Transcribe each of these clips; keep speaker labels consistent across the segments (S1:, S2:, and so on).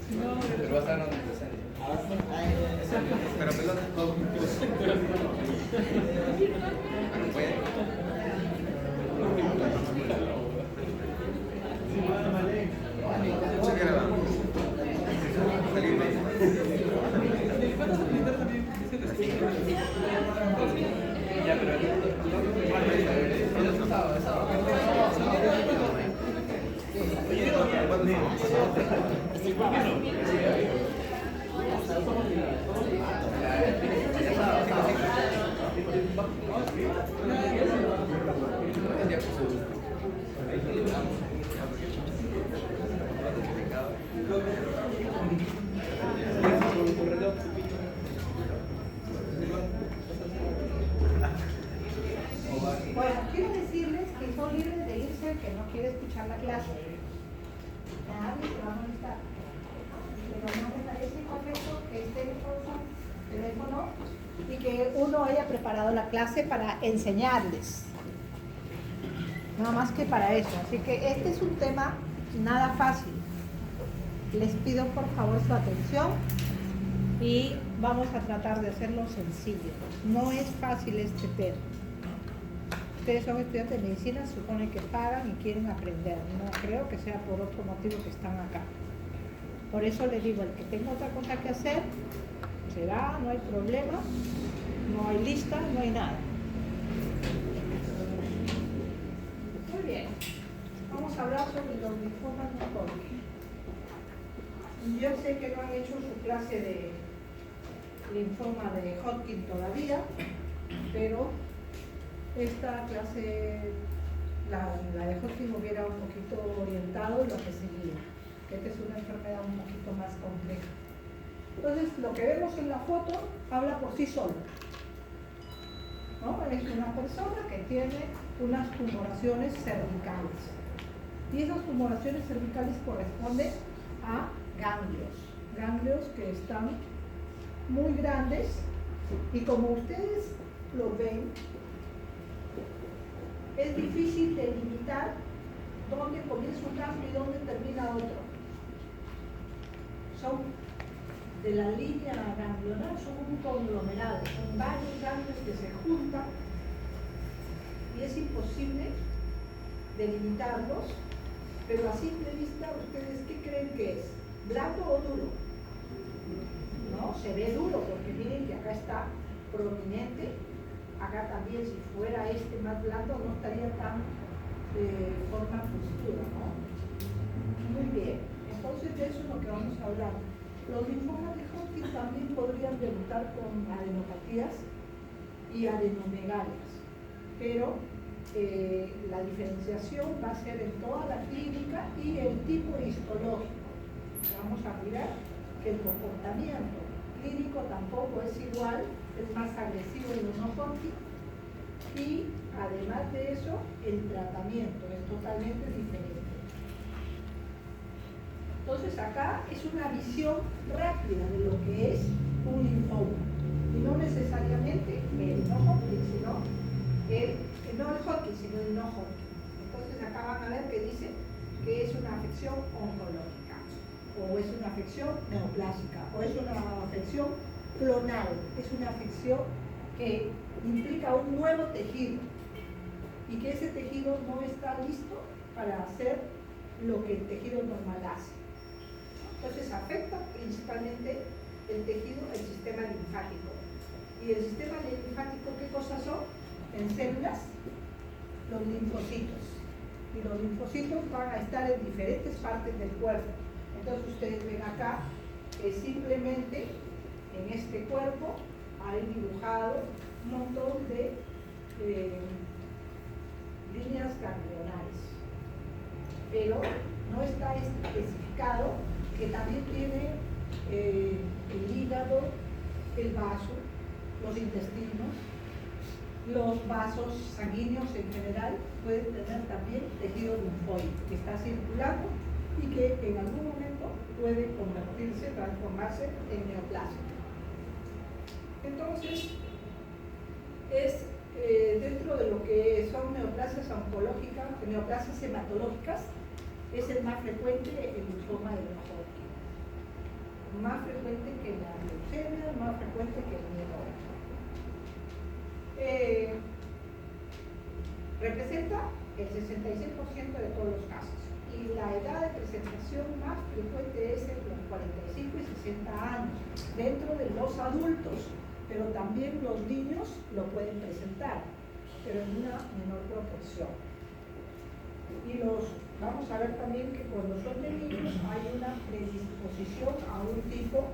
S1: Pero va a estar donde está. Pero pelota. Puede. Muchas gracias. Ya, pero
S2: Bueno, quiero decirles que son libres de irse el que no quiere escuchar la clase. Nadie se va a molestar. Pero no me parece correcto que esté con su teléfono y que uno haya preparado la clase para enseñarles. Nada más que para eso. Así que este es un tema nada fácil. Les pido por favor su atención y vamos a tratar de hacerlo sencillo. No es fácil este tema. Ustedes son estudiantes de medicina, se supone que pagan y quieren aprender. No creo que sea por otro motivo que están acá. Por eso les digo, el que tenga otra cosa que hacer, se va, no hay problema, no hay lista, no hay nada. Muy bien. Vamos a hablar sobre los linfomas no Hodgkin. Yo sé que no han hecho su clase de linfoma de Hodgkin todavía, pero esta clase, la de Hodgkin, hubiera un poquito orientado en lo que seguía. Esta es una enfermedad un poquito más compleja. Entonces, lo que vemos en la foto habla por sí solo, ¿no? Es una persona que tiene unas tumoraciones cervicales. Y esas tumoraciones cervicales corresponden a ganglios que están muy grandes y como ustedes lo ven, es difícil delimitar dónde comienza un ganglio y dónde termina otro. Son de la línea ganglionar, son un conglomerado, son varios ganglios que se juntan y es imposible delimitarlos, pero a simple vista, ¿ustedes qué creen que es? ¿Blando o duro? No, se ve duro porque miren que acá está prominente. Acá también, si fuera este más blando, no estaría tan de forma postura, ¿no? Muy bien, entonces de eso es lo que vamos a hablar. Los linfomas de Hodgkin también podrían debutar con adenopatías y adenomegalias, pero la diferenciación va a ser en toda la clínica y el tipo histológico. Vamos a mirar que el comportamiento clínico tampoco es igual, es más agresivo en los no Hodgkin y además de eso el tratamiento es totalmente diferente. Entonces acá es una visión rápida de lo que es un linfoma y no necesariamente el no Hodgkin, sino no el Hodgkin, sino el no Hodgkin. Entonces acá van a ver que dice que es una afección oncológica o es una afección neoplásica o es una afección clonal, es una afección que implica un nuevo tejido y que ese tejido no está listo para hacer lo que el tejido normal hace. Entonces afecta principalmente el tejido, el sistema linfático. ¿Y el sistema linfático qué cosas son? En células, los linfocitos. Y los linfocitos van a estar en diferentes partes del cuerpo. Entonces ustedes ven acá que simplemente en este cuerpo hay dibujado un montón de líneas ganglionares, pero no está especificado que también tiene el hígado, el vaso, los intestinos, los vasos sanguíneos en general pueden tener también tejido linfóide que está circulando y que en algún momento puede convertirse, transformarse en neoplasia. Entonces, es dentro de lo que son neoplasias oncológicas, neoplasias hematológicas, es el más frecuente el linfoma de Hodgkin. más frecuente que la leucemia, más frecuente que el mieloma. Representa el 66% de todos los casos. Y la edad de presentación más frecuente es entre los 45 y 60 años, dentro de los adultos, pero también los niños lo pueden presentar, pero en una menor proporción. Y vamos a ver también que cuando son de niños hay una predisposición a un tipo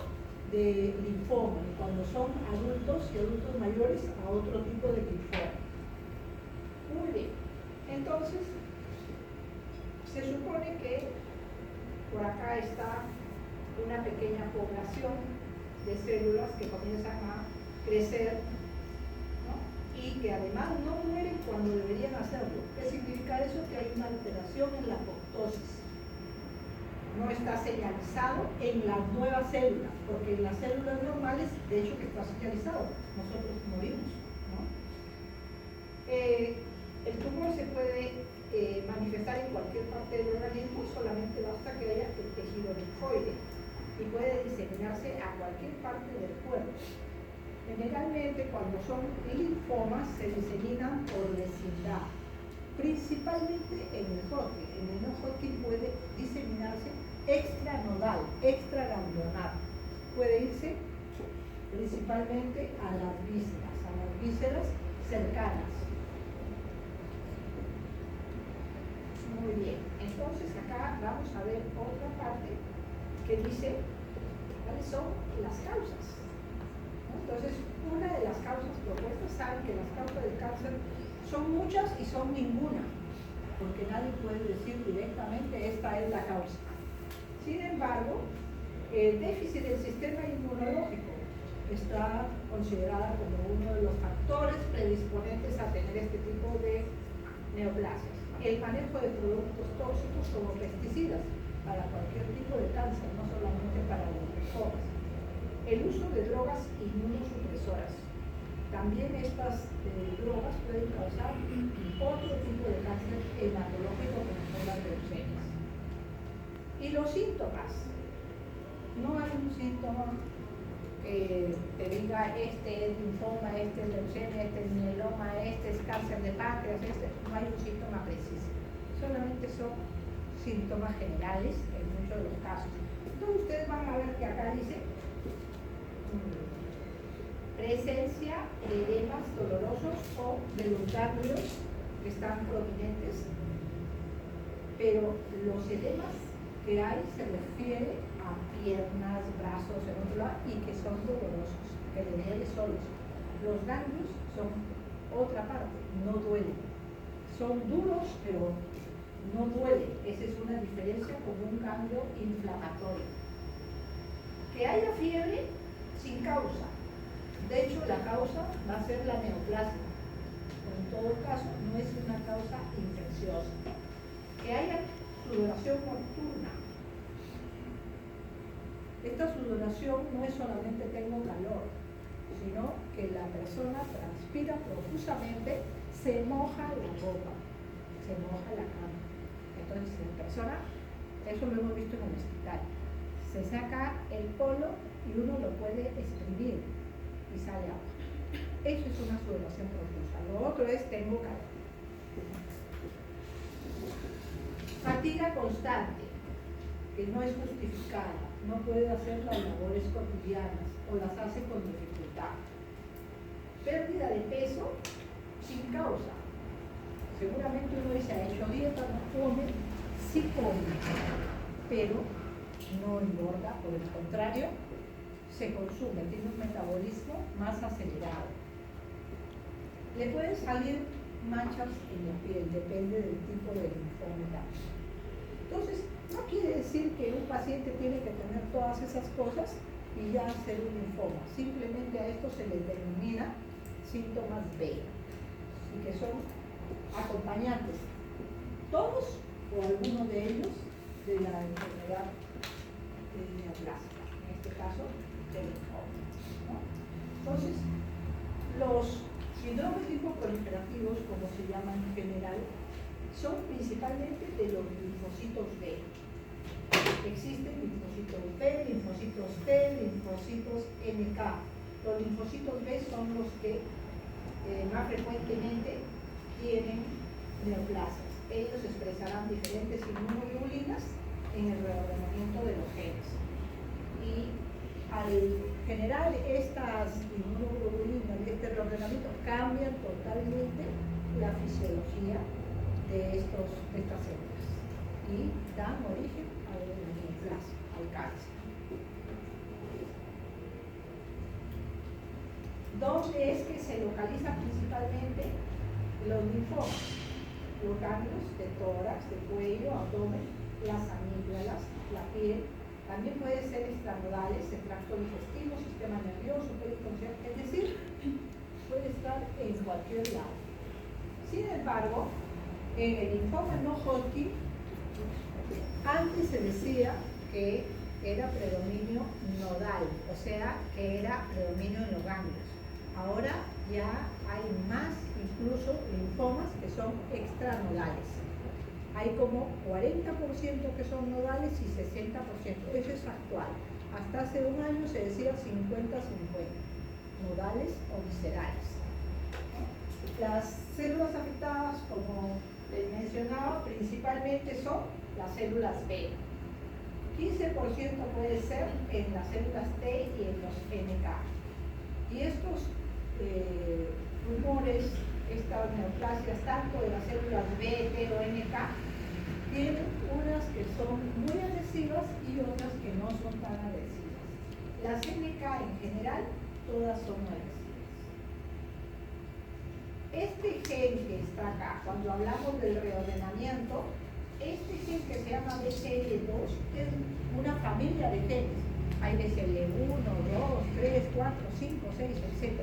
S2: de linfoma, y cuando son adultos y adultos mayores a otro tipo de linfoma. Muy bien, entonces se supone que por acá está una pequeña población de células que comienzan a crecer, ¿no? Y que además no mueren cuando deberían hacerlo. ¿Qué significa eso? Que hay una alteración en la apoptosis. No está señalizado en las nuevas células, porque en las células normales, de hecho, que está señalizado, nosotros morimos, ¿no? El tumor se puede manifestar en cualquier parte del organismo, solamente basta que haya el tejido linfoide y puede diseminarse a cualquier parte del cuerpo. Generalmente, cuando son linfomas, se diseminan por vecindad, principalmente en el Hodgkin. En el no-Hodgkin puede diseminarse extranodal, extraganglionar. Puede irse principalmente a las vísceras cercanas. Muy bien, entonces acá vamos a ver otra parte que dice cuáles son las causas. Entonces, una de las causas propuestas, saben que las causas del cáncer son muchas y son ninguna, porque nadie puede decir directamente esta es la causa. Sin embargo, el déficit del sistema inmunológico está considerada como uno de los factores predisponentes a tener este tipo de neoplasias. El manejo de productos tóxicos como pesticidas para cualquier tipo de cáncer, no solamente para las personas. El uso de drogas inmunosupresoras. También estas drogas pueden causar otro tipo de cáncer hematológico como son las leucemias. Y los síntomas. No hay un síntoma que te diga este es linfoma, este es leucemia, este es mieloma, este es cáncer de páncreas, no hay un síntoma preciso. Solamente son síntomas generales en muchos de los casos. Entonces ustedes van a ver que acá dice presencia de edemas dolorosos o de los ganglios que están prominentes, pero los edemas que hay se refiere a piernas, brazos, en otro lado, y que son dolorosos, que les duele solos. Los ganglios son otra parte, no duelen. Son duros, pero no duelen. Esa es una diferencia con un ganglio inflamatorio. Que haya fiebre sin causa. De hecho, la causa va a ser la neoplasia. En todo caso, no es una causa infecciosa. Que haya sudoración nocturna. Esta sudoración no es solamente tengo calor, sino que la persona transpira profusamente, se moja la ropa, se moja la cama. Entonces, la persona, eso lo hemos visto en el hospital, se saca el polo y uno lo puede exprimir y sale agua. Eso es una sudoración profusa. Lo otro es tengo calor. Fatiga constante, que no es justificada, no puede hacer las labores cotidianas o las hace con dificultad. Pérdida de peso sin causa. Seguramente uno dice, ha hecho dieta, no come, sí come, pero no engorda, por el contrario, se consume, tiene un metabolismo más acelerado. Le pueden salir manchas en la piel, depende del tipo de linfoma. Entonces, no quiere decir que un paciente tiene que tener todas esas cosas y ya ser un linfoma. Simplemente a esto se les denomina síntomas B, y que son acompañantes, todos o algunos de ellos, de la enfermedad neoplásica, en este caso del linfoma, ¿no? Entonces, los síndromes linfoproliferativos, como se llaman en general, son principalmente de los linfocitos B. Existen linfocitos B, linfocitos T, NK. Los linfocitos B son los que más frecuentemente tienen neoplasias. Ellos expresarán diferentes inmunoglobulinas en el reordenamiento de los genes. Y al generar estas inmunoglobulinas y este reordenamiento cambian totalmente la fisiología de estas células y dan origen a la neoplasia, al cáncer. ¿Dónde es que se localizan principalmente los linfomas? Los ganglios de tórax, de cuello, abdomen, las amígdalas, la piel. También puede ser extranodales, el tracto digestivo, sistema nervioso, periconsciente, es decir, puede estar en cualquier lado. Sin embargo, en el linfoma no Hodgkin, antes se decía que era predominio nodal, o sea, que era predominio en los ganglios. Ahora ya hay más, incluso, linfomas que son extranodales. Hay como 40% que son nodales y 60%. Eso es actual. Hasta hace un año se decía 50-50, nodales o viscerales. Las células afectadas, como les mencionaba, principalmente son las células B. 15% puede ser en las células T y en los NK. Y estos tumores, estas neoplasias, tanto de las células B, T o NK, tienen unas que son muy agresivas y otras que no son tan agresivas. Las NK en general, todas son agresivas. Este gen que está acá, cuando hablamos del reordenamiento, este gen que se llama BCL2 es una familia de genes. Hay BCL1, 2, 3, 4, 5, 6, etc.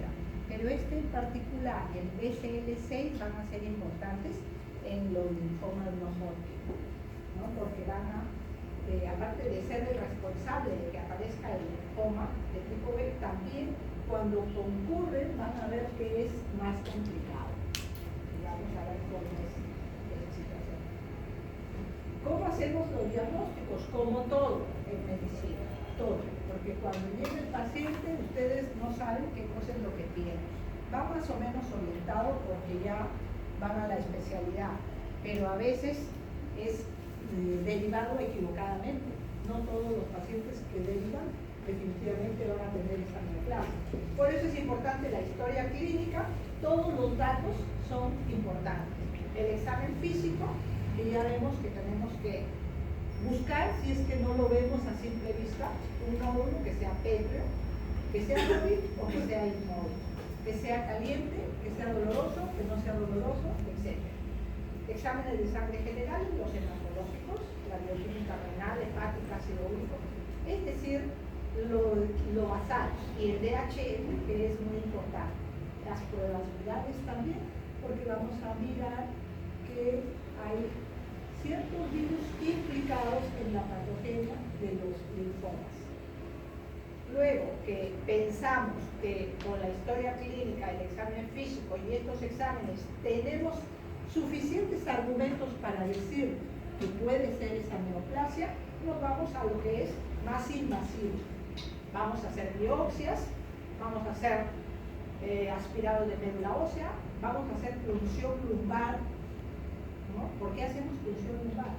S2: Pero este en particular y el BCL6 van a ser importantes en los linfomas no Hodgkin, ¿no? Porque van a, aparte de ser el responsable de que aparezca el linfoma de tipo B, también cuando concurren van a ver que es más complicado. Y vamos a ver cómo es la situación. ¿Cómo hacemos los diagnósticos? Como todo en medicina, todo. Porque cuando llega el paciente, ustedes no saben qué cosa es lo que tienen. Va más o menos orientado porque ya van a la especialidad, pero a veces es derivado equivocadamente. No todos los pacientes que derivan definitivamente van a tener esta neoplasia. Por eso es importante la historia clínica, todos los datos son importantes. El examen físico, que ya vemos que tenemos que buscar, si es que no lo vemos a simple vista, un nódulo que sea pétreo, que sea móvil o que sea inmóvil, que sea caliente, que sea doloroso, que no sea doloroso, etc. Exámenes de sangre general, los hematológicos, la bioquímica renal, hepática, ácido úrico, es decir, lo basal, y el DHM, que es muy importante. Las pruebas virales también, porque vamos a mirar que hay ciertos virus implicados en la patogenia de los linfomas. Luego que pensamos que con la historia clínica, el examen físico y estos exámenes tenemos suficientes argumentos para decir que puede ser esa neoplasia, nos vamos a lo que es más invasivo. Vamos a hacer biopsias, vamos a hacer aspirado de médula ósea, vamos a hacer punción lumbar. ¿No? ¿Por qué hacemos punción lumbar?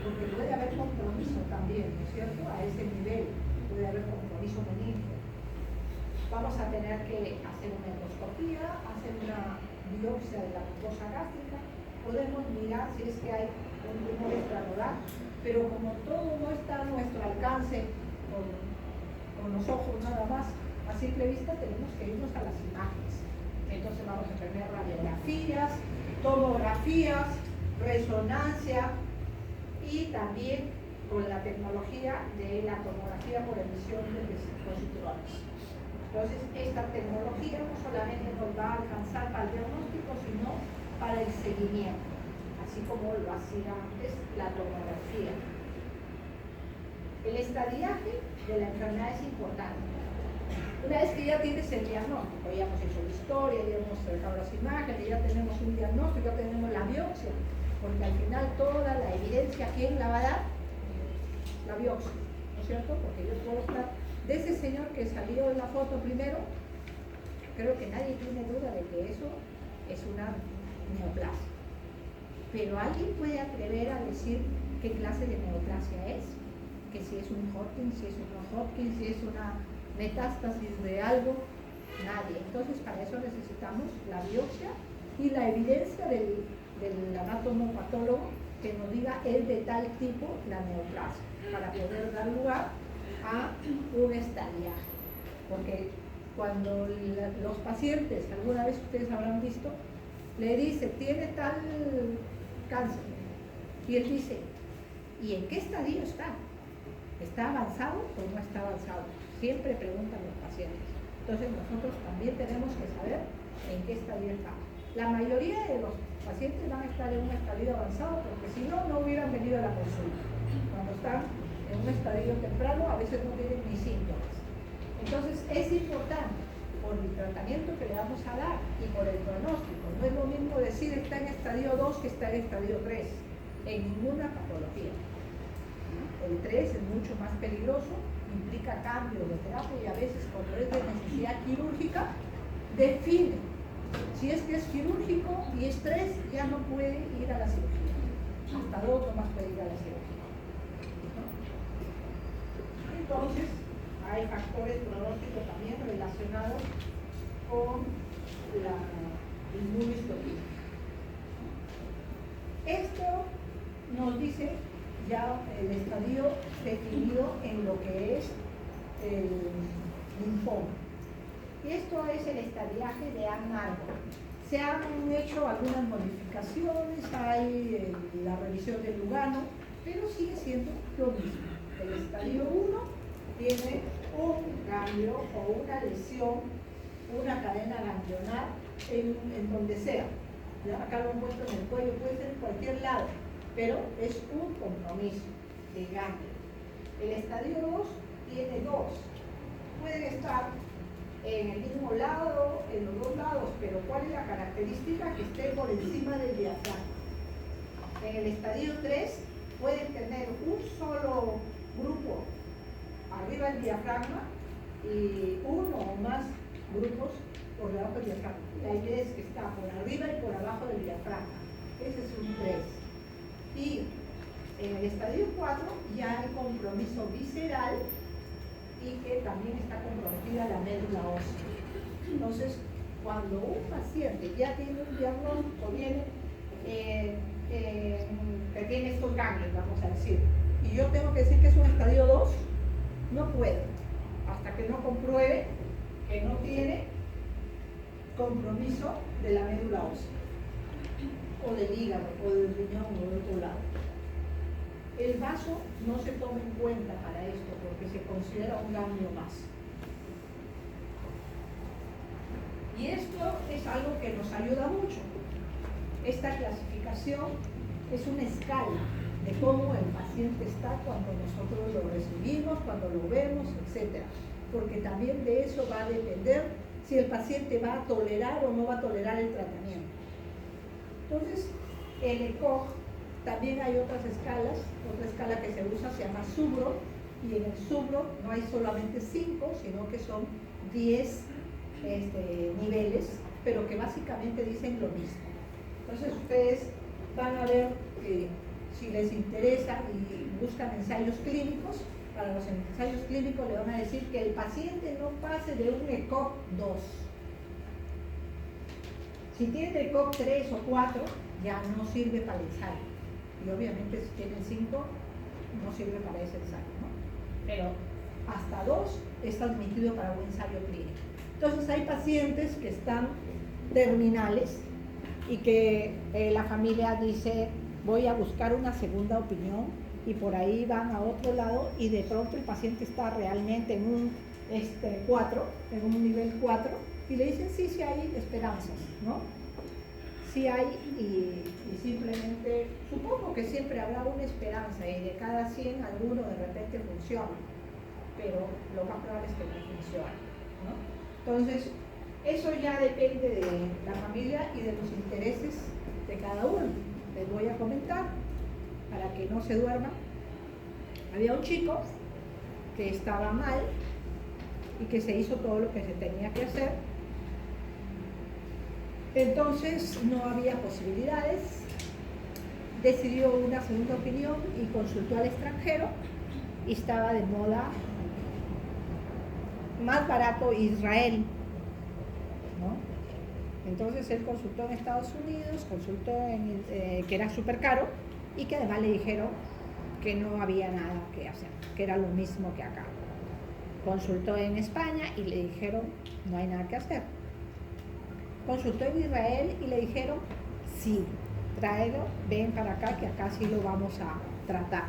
S2: Porque puede haber compromiso también, ¿no es cierto? A ese nivel puede haber compromiso meningio. Vamos a tener que hacer una endoscopía, hacer una biopsia de la mucosa gástrica. Podemos mirar si es que hay un tumor extranodal, pero como todo no está a nuestro alcance con los ojos nada más, a simple vista tenemos que irnos a las imágenes. Entonces vamos a tener radiografías, tomografías, resonancia y también con la tecnología de la tomografía por emisión de positrones. Entonces esta tecnología no solamente nos va a alcanzar para el diagnóstico, sino para el seguimiento, así como lo hacía antes la tomografía. El estadiaje de la enfermedad es importante. Una vez que ya tienes el diagnóstico, ya hemos hecho la historia, ya hemos sacado las imágenes, ya tenemos un diagnóstico, ya tenemos la biopsia, porque al final toda la evidencia, ¿quién la va a dar? La biopsia. es cierto? Porque yo puedo estar, de ese señor que salió en la foto primero, creo que nadie tiene duda de que eso es una neoplasia. Pero alguien puede atrever a decir qué clase de neoplasia es, que si es un Hodgkin, si es un no Hodgkin, si es una metástasis de algo, nadie. Entonces para eso necesitamos la biopsia y la evidencia del anatomopatólogo que nos diga es de tal tipo la neoplasia, para poder dar lugar a un estadiaje. Porque cuando los pacientes, alguna vez ustedes habrán visto, le dice, tiene tal cáncer, y él dice, ¿y en qué estadio está? ¿Está avanzado o no está avanzado? Siempre preguntan los pacientes. Entonces nosotros también tenemos que saber en qué estadio está. La mayoría de los pacientes van a estar en un estadio avanzado porque si no, no hubieran venido a la consulta. Cuando están en un estadio temprano, a veces no tienen ni síntomas. Entonces es importante por el tratamiento que le vamos a dar y por el pronóstico. No es lo mismo decir está en estadio 2 que está en estadio 3 en ninguna patología. El 3 es mucho más peligroso, implica cambios de terapia y a veces cuando es de necesidad quirúrgica, define. Si es que es quirúrgico y es 3, ya no puede ir a la cirugía. Hasta 2 no más puede ir a la cirugía. ¿No? Entonces, hay factores pronósticos también relacionados con la inmunohistoquímica. Esto nos dice ya el estadio definido en lo que es el linfoma. Y esto es el estadiaje de Ann Arbor. Se han hecho algunas modificaciones, hay la revisión de Lugano, pero sigue siendo lo mismo. El estadio 1 tiene un ganglio o una lesión, una cadena ganglionar en donde sea. ¿Ya? Acá lo he puesto en el cuello, puede ser en cualquier lado, pero es un compromiso de ganglio. El estadio 2 tiene 2. Pueden estar en el mismo lado, en los dos lados, pero ¿cuál es la característica? Que esté por encima del diafragma. En el estadio 3 pueden tener un solo grupo arriba del diafragma y uno o más grupos por debajo del diafragma. La idea es que está por arriba y por abajo del diafragma. Ese es un 3. Y en el estadio 4 ya hay compromiso visceral y que también está comprometida la médula ósea. Entonces, cuando un paciente ya tiene un diagnóstico, que tiene estos ganglios, vamos a decir, y yo tengo que decir que es un estadio 2, no puedo, hasta que no compruebe que no tiene compromiso de la médula ósea, o del hígado, o del riñón, o del otro lado. El vaso no se toma en cuenta para esto porque se considera un ganglio más. Y esto es algo que nos ayuda mucho. Esta clasificación es una escala de cómo el paciente está cuando nosotros lo recibimos, cuando lo vemos, etc. Porque también de eso va a depender si el paciente va a tolerar o no va a tolerar el tratamiento. Entonces, el ECOG, también hay otras escalas, otra escala que se usa se llama SUBRO, y en el SUBRO no hay solamente 5, sino que son 10 niveles, pero que básicamente dicen lo mismo. Entonces ustedes van a ver que si les interesa y buscan ensayos clínicos, para los ensayos clínicos le van a decir que el paciente no pase de un ECOG 2. Si tiene ECOG 3 o 4, ya no sirve para el ensayo. Y obviamente si tienen 5, no sirve para ese ensayo, ¿no? Pero hasta 2 está admitido para un ensayo clínico. Entonces hay pacientes que están terminales y que la familia dice, voy a buscar una segunda opinión, y por ahí van a otro lado y de pronto el paciente está realmente en un 4, en un nivel 4, y le dicen, sí, sí hay esperanzas, ¿no? Sí hay, y simplemente, supongo que siempre habrá una esperanza, y de cada 100 alguno de repente funciona, pero lo más probable es que no funcione, ¿no? Entonces, eso ya depende de la familia y de los intereses de cada uno. Les voy a comentar, para que no se duerman. Había un chico que estaba mal y que se hizo todo lo que se tenía que hacer. Entonces no había posibilidades, decidió una segunda opinión y consultó al extranjero y estaba de moda más barato Israel, ¿no? Entonces él consultó en Estados Unidos, consultó que era súper caro y que además le dijeron que no había nada que hacer, que era lo mismo que acá. Consultó en España y le dijeron no hay nada que hacer. Consultó en Israel y le dijeron sí, tráelo, ven para acá que acá sí lo vamos a tratar,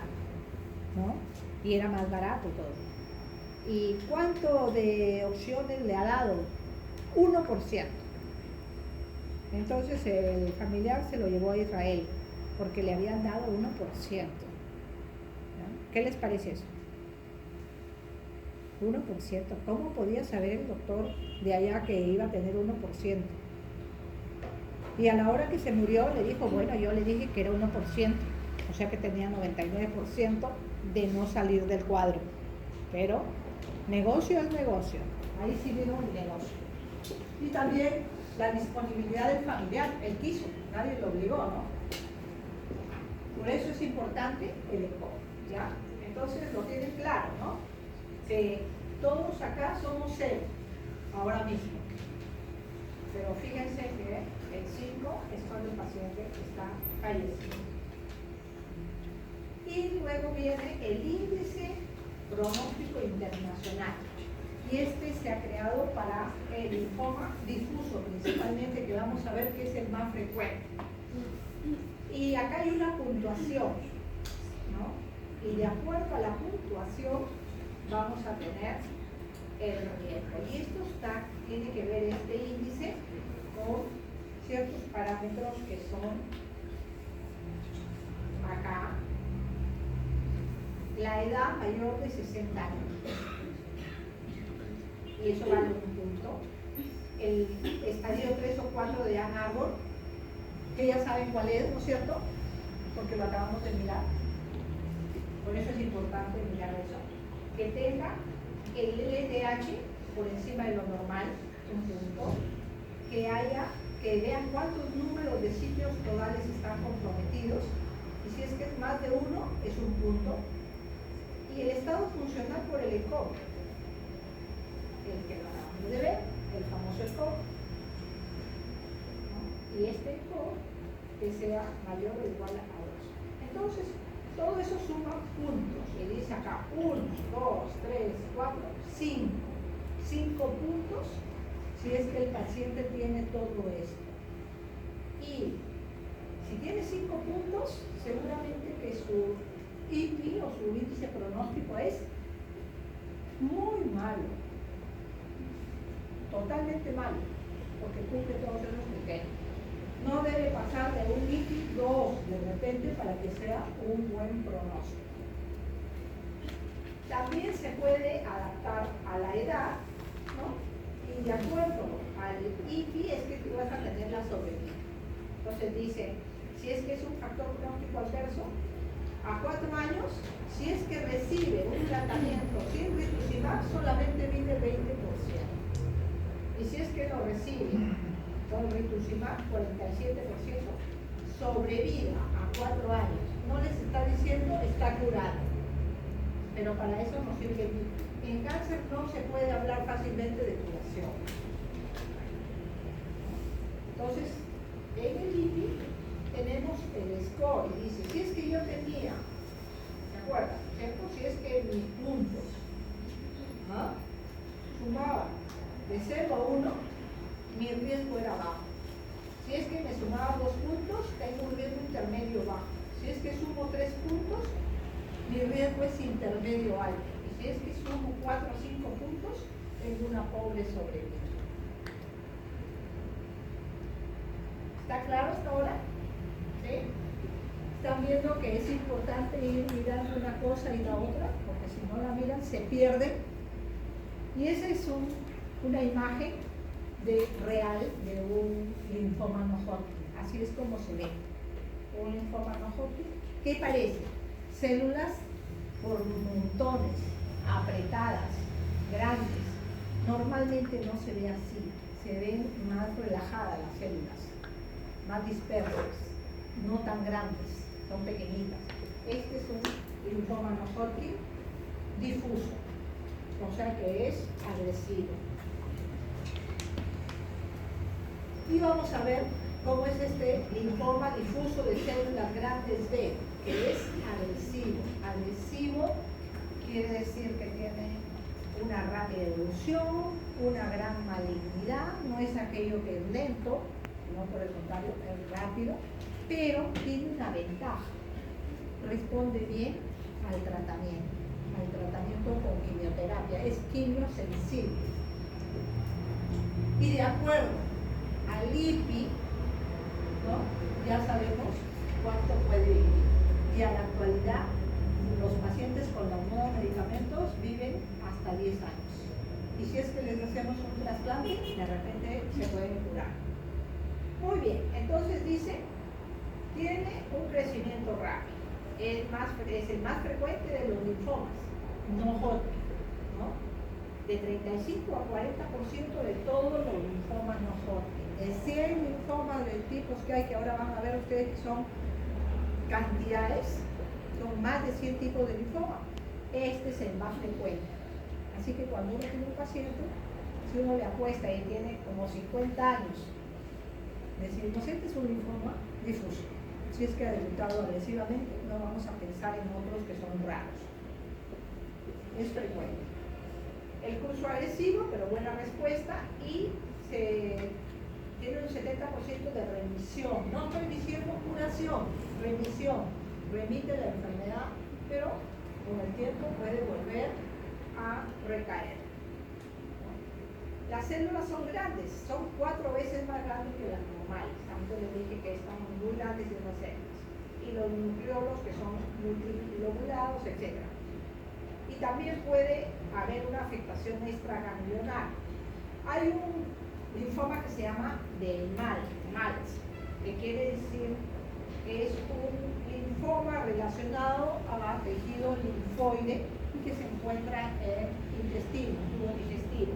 S2: ¿no? Y era más barato todo. ¿Y cuánto de opciones le ha dado? 1%. Entonces el familiar se lo llevó a Israel porque le habían dado 1%. ¿No? ¿Qué les parece eso? 1%. ¿Cómo podía saber el doctor de allá que iba a tener 1%? Y a la hora que se murió le dijo, bueno, yo le dije que era 1%, o sea que tenía 99% de no salir del cuadro. Pero negocio es negocio. Ahí sí vino el negocio. Y también la disponibilidad del familiar, él quiso, nadie lo obligó, ¿no? Por eso es importante el ECO, ¿ya? Entonces lo tienen claro, ¿no? Que todos acá somos 0, ahora mismo. Pero fíjense que el 5 es cuando el paciente está fallecido. Y luego viene el índice pronóstico internacional. Y este se ha creado para el linfoma difuso, principalmente, que vamos a ver que es el más frecuente. Y acá hay una puntuación, ¿no? Y de acuerdo a la puntuación vamos a tener el riesgo. Y esto tiene que ver este índice con ciertos parámetros que son acá. La edad mayor de 60 años. Y eso vale un punto. El estadio 3 o 4 de Ann Arbor, que ya saben cuál es, ¿no es cierto? Porque lo acabamos de mirar. Por eso es importante mirar eso. Que tenga el LDH por encima de lo normal, un punto. Que vean cuántos números de sitios totales están comprometidos. Y si es que es más de uno, es un punto. Y el estado funcional por el ECO. El que lo acabamos de ver, el famoso ECO, ¿no? Y este ECO que sea mayor o igual a 2. Entonces, todo eso suma puntos. Y dice acá 1, 2, 3, 4, 5. 5 puntos si es que el paciente tiene todo esto. Y si tiene 5 puntos, seguramente que su IPI o su índice pronóstico es muy malo. Totalmente malo, porque cumple todos esos criterios. No debe pasar de un IPI 2 de repente para que sea un buen pronóstico. También se puede adaptar a la edad, ¿no? Y de acuerdo al IPI es que tú vas a tener la sobrevida. Entonces dice, si es que es un factor pronóstico adverso, a 4 años, si es que recibe un tratamiento sin rituximab, solamente vive 20%. Y si es que lo recibe con rituximab, 47%, sobrevida a 4 años. No les está diciendo está curado, pero para eso no sirve bien. En cáncer no se puede hablar fácilmente de curación. Entonces, en el IPI tenemos el score y dice, si es que yo tenía, ¿se acuerdan? ¿Cierto? Si es que mis puntos sumaban de 0 a 1, mi riesgo era bajo. Si es que me sumaba 2 puntos, tengo un riesgo intermedio bajo. Si es que sumo 3 puntos, mi riesgo es intermedio alto. Y si es que sumo 4 o 5 puntos, tengo una pobre sobrevida. ¿Está claro hasta ahora? ¿Sí? Están viendo que es importante ir mirando una cosa y la otra, porque si no la miran se pierden. Y esa es una imagen real de un linfoma no Hodgkin. Así es como se ve. Un linfoma no Hodgkin. ¿Qué parece? Células por montones, apretadas, grandes. Normalmente no se ve así, se ven más relajadas las células, más dispersas, no tan grandes, son pequeñitas. Este es un linfoma no Hodgkin difuso, o sea que es agresivo. Y vamos a ver cómo es este linfoma difuso de células grandes B, que es agresivo. Agresivo quiere decir que tiene una rápida evolución, una gran malignidad, no es aquello que es lento, no, por el contrario, es rápido, pero tiene una ventaja, responde bien al tratamiento con quimioterapia, es quimiosensible. Y de acuerdo al IPI, ¿no? Ya sabemos cuánto puede vivir. Y a la actualidad, los pacientes con los nuevos medicamentos viven hasta 10 años. Y si es que les hacemos un trasplante, de repente se pueden curar. Muy bien, entonces dice, tiene un crecimiento rápido. Es el más frecuente de los linfomas, no Hodgkin, ¿no? De 35 a 40% de todos los linfomas no Hodgkin. De 100 linfomas de tipos que hay, que ahora van a ver ustedes que son cantidades, son más de 100 tipos de linfoma. Este es el más frecuente. Así que cuando uno tiene un paciente, si uno le apuesta y tiene como 50 años, decimos, este es un linfoma difuso. Si es que ha debutado agresivamente, no vamos a pensar en otros que son raros. Es frecuente. El curso agresivo, pero buena respuesta, y tiene un 70% de remisión. No estoy diciendo curación, remisión. Remite la enfermedad, pero con el tiempo puede volver a recaer. Las células son grandes, son 4 veces más grandes que las normales. Antes les dije que están muy grandes esas células. Y los nucleolos que son multilobulados, etc. Y también puede haber una afectación extraganglionar. Hay un linfoma que se llama del MALT, que quiere decir que es un linfoma relacionado a tejido linfoide que se encuentra en intestino, tubo digestivo.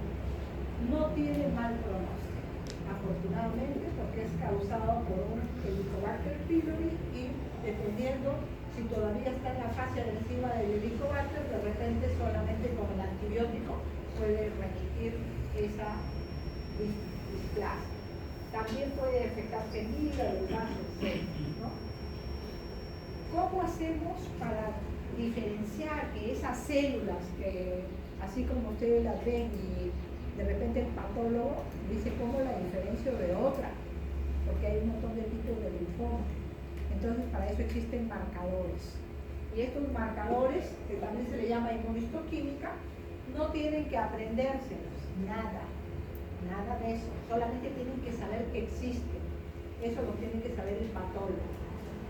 S2: No tiene mal pronóstico, afortunadamente, porque es causado por un Helicobacter pylori y dependiendo si todavía está en la fase agresiva del Helicobacter, de repente solamente con el antibiótico puede remitir esa displasia. También puede afectarse el hígado, el vaso, etc., ¿no? ¿Cómo hacemos para diferenciar que esas células, que así como ustedes las ven y de repente el patólogo dice cómo la diferencio de otra? Porque hay un montón de tipos de linfoma. Entonces para eso existen marcadores. Y estos marcadores, que también se le llama inmunistoquímica, no tienen que aprendérselos, nada de eso. Solamente tienen que saber que existen. Eso lo tiene que saber el patólogo,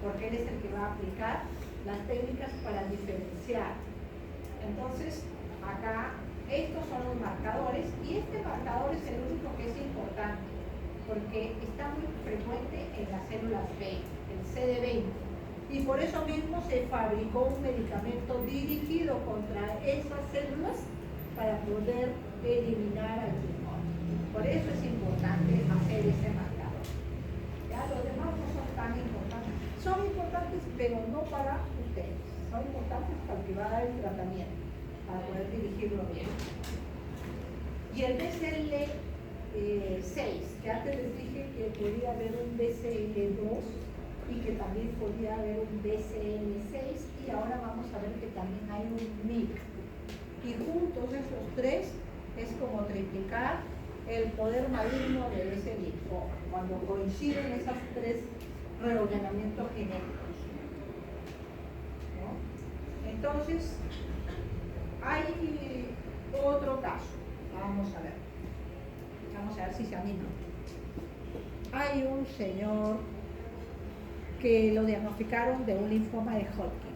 S2: porque él es el que va a aplicar las técnicas para diferenciar. Entonces, acá, estos son los marcadores, y este marcador es el único que es importante, porque está muy frecuente en las células B, el CD20, y por eso mismo se fabricó un medicamento dirigido contra esas células para poder eliminar al tumor. Por eso es importante hacer ese marcador. Ya los demás no son tan importantes. Son importantes, pero no para ustedes. Son importantes para que va a dar el tratamiento, para poder dirigirlo bien. Y el BCL6, que antes les dije que podía haber un BCL2 y que también podía haber un BCL6, y ahora vamos a ver que también hay un MYC. Y juntos esos tres es como triplicar el poder maligno de ese linfoma, cuando coinciden esos tres reordenamientos genéticos, ¿no? Entonces, hay otro caso. Vamos a ver si se anima. Hay un señor que lo diagnosticaron de un linfoma de Hodgkin,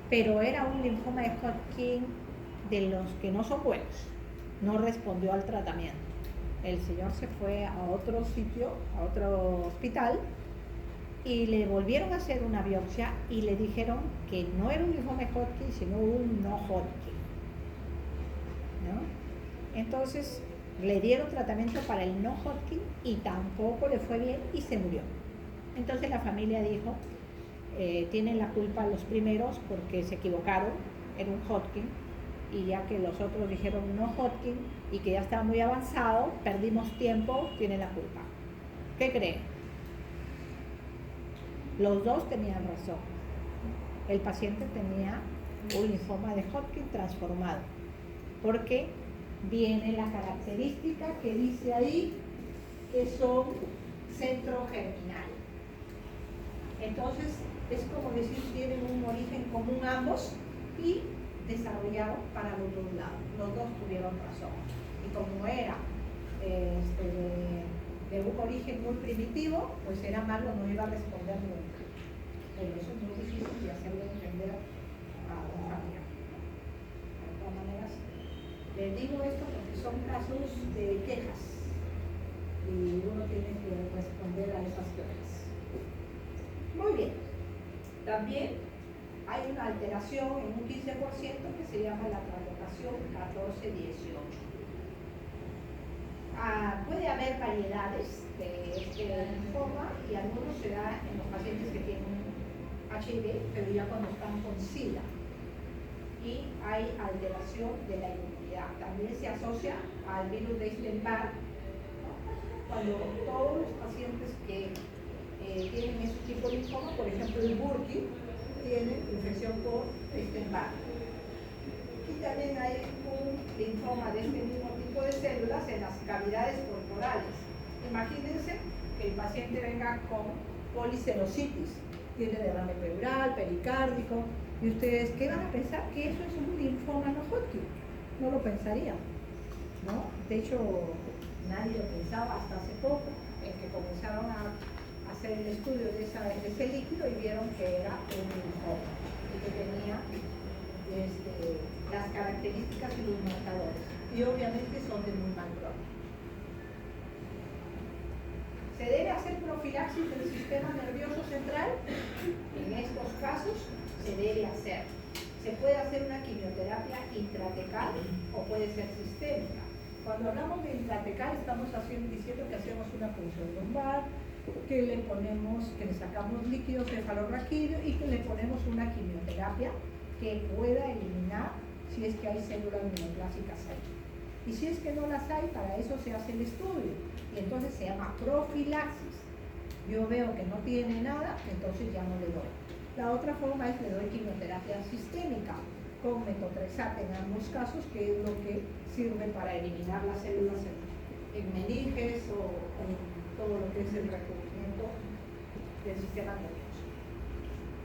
S2: pero era un linfoma de Hodgkin de los que no son buenos, no respondió al tratamiento. El señor se fue a otro sitio, a otro hospital,
S3: y le volvieron a hacer una biopsia y le dijeron que no era un linfoma de Hodgkin, sino un no Hodgkin, ¿no? Entonces le dieron tratamiento para el no Hodgkin y tampoco le fue bien y se murió. Entonces la familia dijo, tienen la culpa los primeros porque se equivocaron, era un Hodgkin, y ya que los otros dijeron no Hodgkin y que ya estaba muy avanzado, perdimos tiempo, tienen la culpa. ¿Qué creen? Los dos tenían razón. El paciente tenía un linfoma de Hodgkin transformado, porque viene la característica que dice ahí que son centrogerminal. Entonces es como decir, tienen un origen común ambos y desarrollaron para los dos lados. Los dos tuvieron razón. Y como era de un origen muy primitivo, pues era malo, no iba a responder nunca. Pero eso es muy difícil de hacerle entender a una familia. De todas maneras, les digo esto porque son casos de quejas y uno tiene que responder a esas quejas. Muy bien. También hay una alteración en un 15% que se llama la translocación 14-18. Puede haber variedades de este linfoma y algunos se da en los pacientes que tienen HIV, pero ya cuando están con SIDA. Y hay alteración de la inmunidad. También se asocia al virus de Epstein-Barr, cuando todos los pacientes que tienen ese tipo de linfoma, por ejemplo el Burkitt, tienen infección por Epstein-Barr. Y también hay un linfoma de este mismo tipo de células en las cavidades corporales. Imagínense que el paciente venga con policerositis, tiene derrame pleural, pericárdico, y ustedes, ¿qué van a pensar? Que eso es un linfoma no Hodgkin. No lo pensarían, ¿no? De hecho, nadie lo pensaba hasta hace poco, en que comenzaron a hacer el estudio de ese líquido y vieron que era un linfoma y que tenía las características y los marcadores. Y obviamente son de muy mal pronóstico. ¿Se debe hacer profilaxis del sistema nervioso central? En estos casos se debe hacer. Se puede hacer una quimioterapia intratecal o puede ser sistémica. Cuando hablamos de intratecal estamos diciendo que hacemos una punción lumbar, que le sacamos líquido cefalorraquídeo y que le ponemos una quimioterapia que pueda eliminar si es que hay células neoplásicas ahí. Y si es que no las hay, para eso se hace el estudio. Y entonces se llama profilaxis. Yo veo que no tiene nada, entonces ya no le doy. La otra forma es le doy quimioterapia sistémica con metotrexate en ambos casos, que es lo que sirve para eliminar las células en meninges o en todo lo que es el recubrimiento del sistema nervioso.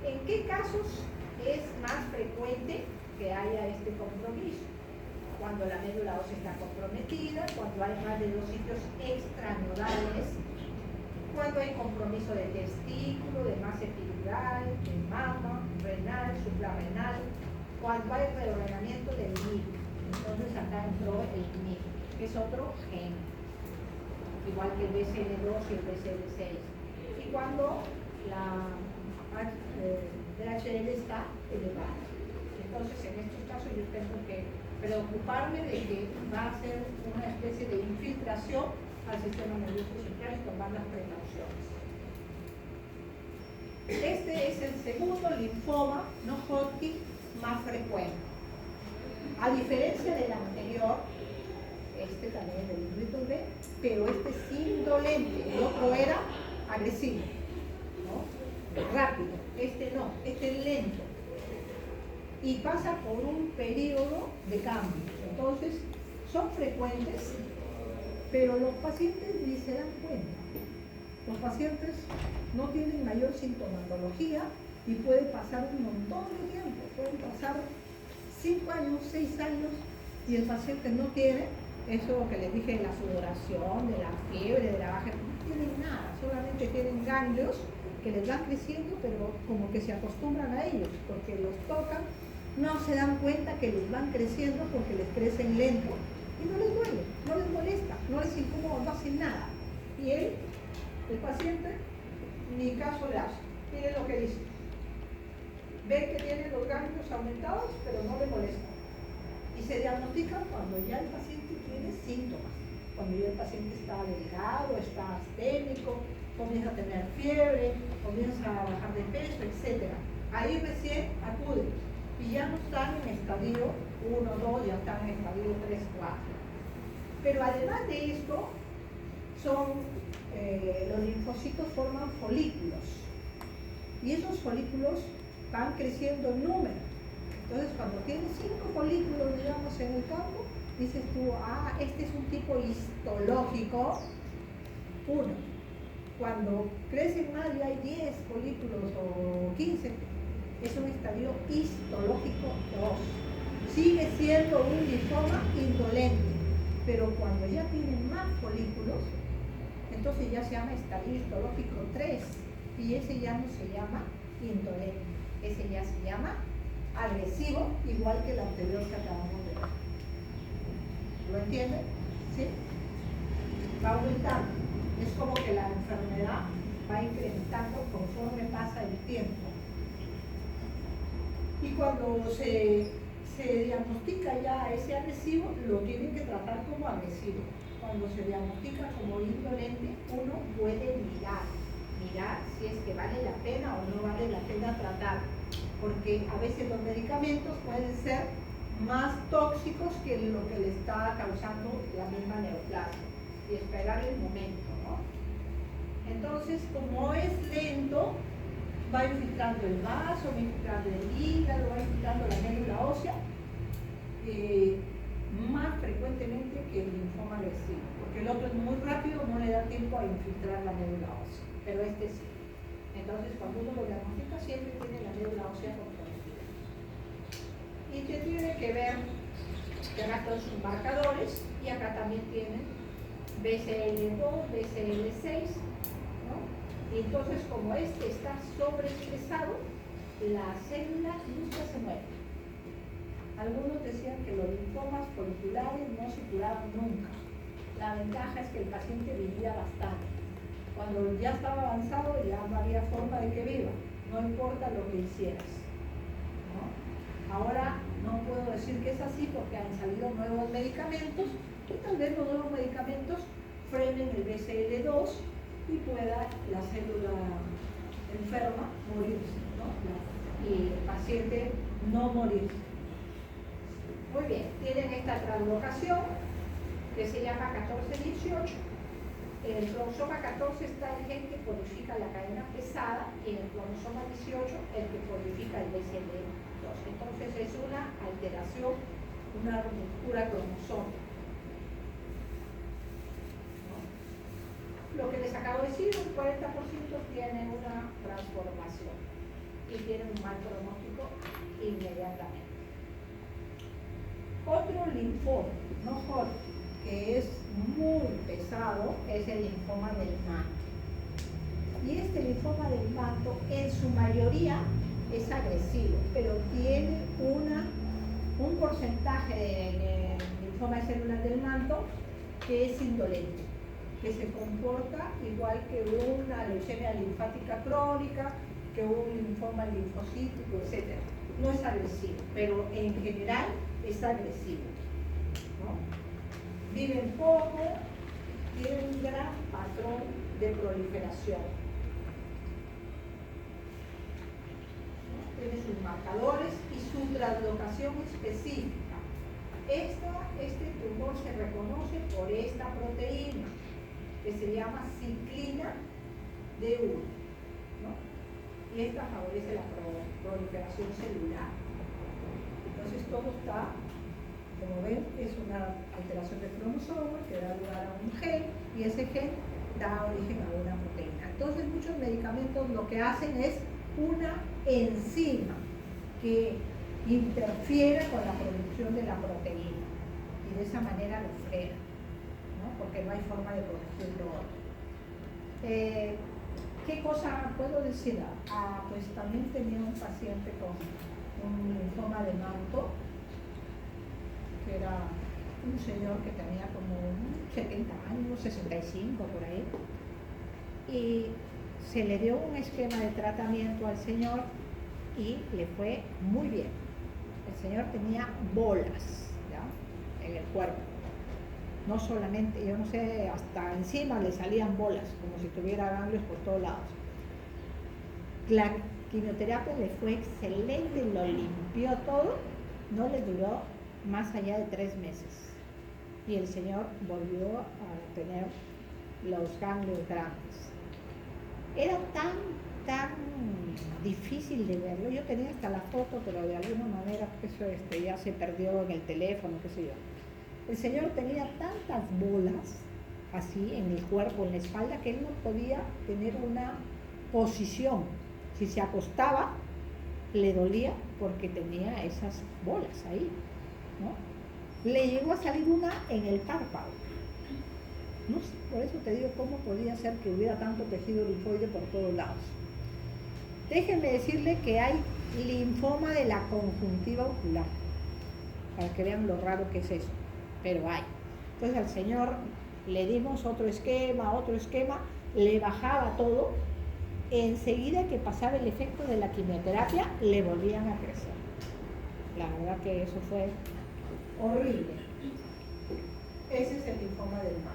S3: ¿En qué casos es más frecuente que haya este compromiso? Cuando la médula ósea está comprometida, cuando hay más de 2 sitios extranodales, cuando hay compromiso de testículo, de masa epidural, de mama, renal, suprarrenal, cuando hay reordenamiento del MIC. Entonces acá entró el MIC, que es otro gen, igual que el BCL2 y el BCL6. Y cuando la DHL está elevada. Entonces en estos casos yo tengo que preocuparme de que va a ser una especie de infiltración al sistema nervioso central y tomar las precauciones. Este es el segundo linfoma no Hodgkin más frecuente. A diferencia del anterior, este también es del little B, pero este es indolente, el otro era agresivo, ¿no? Rápido, este no, este es lento y pasa por un periodo de cambio. Entonces, son frecuentes, pero los pacientes ni se dan cuenta. Los pacientes no tienen mayor sintomatología y puede pasar un montón de tiempo, pueden pasar 5 años, 6 años y el paciente no tiene eso que les dije de la sudoración, de la fiebre, de la baja, no tienen nada, solamente tienen ganglios que les van creciendo, pero como que se acostumbran a ellos, porque los tocan, no se dan cuenta que les van creciendo porque les crecen lento y no les duele, no les molesta, no les incomoda, no hacen nada. Y el paciente
S2: ni caso le hace. Miren lo que dice. Ve que tiene los ganglios aumentados, pero no le molesta. Y se diagnostica cuando ya el paciente tiene síntomas. Cuando ya el paciente está delgado, está asténico, comienza a tener fiebre, comienza a bajar de peso, etc. Ahí recién acuden. Y ya no están en estadio 1, 2, ya están en estadio 3, 4. Pero además de esto, los linfocitos forman folículos. Y esos folículos van creciendo en número. Entonces, cuando tienes 5 folículos, digamos, en el campo, dices tú, este es un tipo histológico 1. Cuando crecen más y hay 10 folículos o 15, es un estadio histológico 2. Sigue siendo un linfoma indolente, pero cuando ya tienen más folículos, entonces ya se llama estadio histológico 3, y ese ya no se llama indolente, ese ya se llama agresivo, igual que el anterior que acabamos de ver. ¿Lo entienden? ¿Sí? Va aumentando. Es como que la enfermedad va incrementando conforme pasa el tiempo. Y cuando se diagnostica ya ese agresivo, lo tienen que tratar como agresivo. Cuando se diagnostica como indolente, uno puede mirar si es que vale la pena o no vale la pena tratar. Porque a veces los medicamentos pueden ser más tóxicos que lo que le está causando la misma neoplasia. Y esperar el momento, ¿no? Entonces, como es lento, va infiltrando el vaso, va infiltrando el hígado, va infiltrando la médula ósea, más frecuentemente que el linfoma agresivo, porque el otro es muy rápido, no le da tiempo a infiltrar la médula ósea, pero este sí. Entonces, cuando uno lo diagnostica, siempre tiene la médula ósea comprometida. Y que tiene que ver, que acá todos sus marcadores, y acá también tienen BCL2, BCL6, ¿no? Y entonces, como este está sobreexpresado, la célula nunca se mueve. Algunos decían que los linfomas foliculares no se curaban nunca. La ventaja es que el paciente vivía bastante. Cuando ya estaba avanzado, ya no había forma de que viva, no importa lo que hicieras, ¿no? Ahora no puedo decir que es así porque han salido nuevos medicamentos y tal vez los nuevos medicamentos frenen el BCL2 y pueda la célula enferma morirse, ¿no? Y el paciente no morirse. Muy bien, tienen esta translocación que se llama 14-18. En el cromosoma 14 está el gen que codifica la cadena pesada y en el cromosoma 18 el que codifica el BCL2. Entonces es una alteración, una ruptura cromosómica. ¿No? Lo que les acabo de decir, un 40% tiene una transformación y tiene un mal pronóstico inmediatamente. Otro linfoma, no Hodgkin, que es muy pesado, es el linfoma del manto. Y este linfoma del manto, en su mayoría, es agresivo, pero tiene un porcentaje de linfoma de células del manto que es indolente, que se comporta igual que una leucemia linfática crónica, que un linfoma linfocítico, etc. No es agresivo, pero en general es agresivo, ¿no? Viven poco, tienen un gran patrón de proliferación, ¿no? Tiene sus marcadores y su translocación específica. Este tumor se reconoce por esta proteína que se llama ciclina D1, ¿no? Y esta favorece la proliferación celular. Entonces todo está, como ven, es una alteración del cromosoma que da lugar a un gen y ese gen da origen a una proteína. Entonces muchos medicamentos lo que hacen es una enzima que interfiere con la producción de la proteína y de esa manera lo frena, ¿no? Porque no hay forma de corregirlo. ¿Qué cosa puedo decir? Pues también tenía un paciente con un linfoma de manto, que era un señor que tenía como 70 años, 65 por ahí, y Se le dio un esquema de tratamiento al señor y le fue muy bien. El señor tenía bolas, ¿ya?, en el cuerpo. No solamente, yo no sé, hasta encima le salían bolas, como si tuviera ganglios por todos lados. La quimioterapia le fue excelente, lo limpió todo, no le duró más allá de 3 meses. Y el señor volvió a tener los ganglios grandes. Era tan difícil de verlo. Yo tenía hasta la foto, pero de alguna manera eso ya se perdió en el teléfono, qué sé yo. El señor tenía tantas bolas así en el cuerpo, en la espalda, que él no podía tener una posición. Si se acostaba, le dolía porque tenía esas bolas ahí, ¿no? Le llegó a salir una en el párpado. No sé, por eso te digo cómo podía ser que hubiera tanto tejido linfoide por todos lados. Déjenme decirle que hay linfoma de la conjuntiva ocular, para que vean lo raro que es eso, pero hay. Entonces al señor le dimos otro esquema, le bajaba todo. Enseguida que pasaba el efecto de la quimioterapia, le volvían a crecer. La verdad que eso fue horrible. Ese es el linfoma del mama.